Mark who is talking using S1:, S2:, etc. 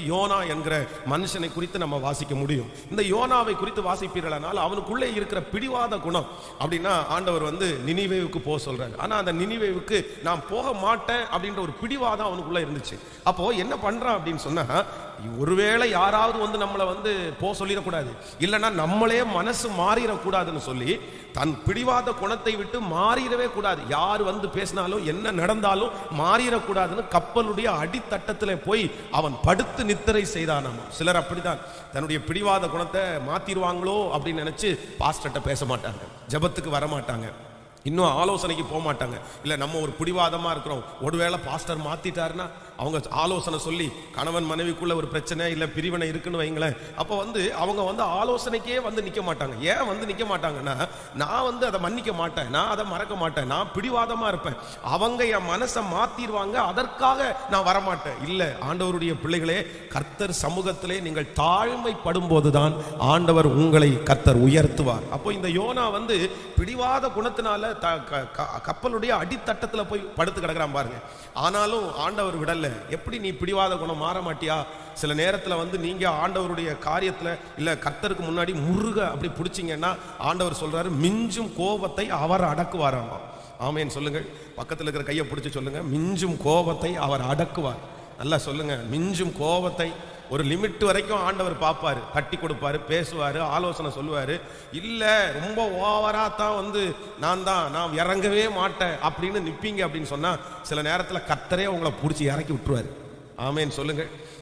S1: YONO என்கிற மனுஷனை குறித்து நம்ம வாசிக்க முடியும். இந்த யோனாவை குறித்து வாசிப்பீர்களானால் அவனுக்குள்ளே இருக்கிற பிடிவாத குணம் அப்படின்னா ஆண்டவர் நினிவேவுக்கு போக சொல்றாரு. ஆனா அந்த நினிவேவுக்கு நான் போக மாட்டேன் அப்படின்ற ஒரு பிடிவாதம் அவனுக்குள்ள இருந்துச்சு. அப்போ என்ன பண்றான் அப்படின்னு சொன்னா, ஒருவேளை யாராவது நம்மளை போக சொல்லிடக்கூடாது, இல்லைன்னா நம்மளே மனசு மாறிடக்கூடாதுன்னு சொல்லி தன் பிடிவாத குணத்தை விட்டு மாறிடவே கூடாது. யார் பேசினாலும் என்ன நடந்தாலும் மாறிடக்கூடாதுன்னு கப்பலுடைய அடித்தட்டத்தில் போய் அவன் படுத்து நித்திரை செய்தானாம். சிலர் அப்படிதான் தன்னுடைய பிடிவாத குணத்தை மாத்திருவாங்களோ அப்படின்னு நினைச்சு பாஸ்டர்ட்ட பேச மாட்டாங்க, ஜெபத்துக்கு வர மாட்டாங்க, இன்னும் ஆலோசனைக்கு போக மாட்டாங்க. இல்லை நம்ம ஒரு பிடிவாதமா இருக்கிறோம், ஒருவேளை பாஸ்டர் மாத்திட்டாருன்னா அவங்க ஆலோசனை சொல்லி கணவன் மனைவிக்குள்ள ஒரு பிரச்சனை இல்லை பிரிவினை இருக்குன்னு வைங்களேன், அப்போ அவங்க ஆலோசனைக்கே நிற்க மாட்டாங்க. ஏன் நிற்க மாட்டாங்கன்னா, நான் அதை மன்னிக்க மாட்டேன், நான் அதை மறக்க மாட்டேன், நான் பிடிவாதமா இருப்பேன், அவங்க என் மனசை மாத்திடுவாங்க, அதற்காக நான் வரமாட்டேன். இல்லை, ஆண்டவருடைய பிள்ளைகளே, கர்த்தர் சமூகத்திலே நீங்கள் தாழ்மைப்படும் போதுதான் ஆண்டவர் உங்களை கர்த்தர் உயர்த்துவார். அப்போ இந்த யோனா பிடிவாத குணத்தினால கப்பலுடைய அடித்தட்டத்தில் போய் படுத்து கிடக்கிறான் பாருங்க. ஆனாலும் ஆண்டவர் விடல. எப்படி நீ பிடிவாத குணம் மாற மாட்டியா? சில நேரத்தில் நீங்க ஆண்டவருடைய காரியத்தில் இல்ல கர்த்தருக்கு முன்னாடி முருக அப்படி பிடிச்சிங்கன்னா ஆண்டவர் சொல்றாரு, மிஞ்சும் கோபத்தை அவர் அடக்குவாராமா. ஆமேன்னு சொல்லுங்கள். பக்கத்தில் இருக்கிற கையை பிடிச்சி சொல்லுங்க, மிஞ்சும் கோபத்தை அவர் அடக்குவார். நல்லா சொல்லுங்க, மிஞ்சும் கோபத்தை. ஒரு லிமிட் வரைக்கும் ஆண்டவர் பார்ப்பாரு, தட்டி கொடுப்பாரு, பேசுவாரு, ஆலோசனை சொல்லுவாரு. இல்ல ரொம்ப ஓவரா தான் நான் இறங்கவே மாட்டேன் அப்படின்னு நிப்பீங்க அப்படின்னு சொன்னா சில நேரத்தில் கர்த்தரே உங்களை பிடிச்சி இறக்கி விட்டுருவாரு. ஆமேன்னு சொல்லுங்க.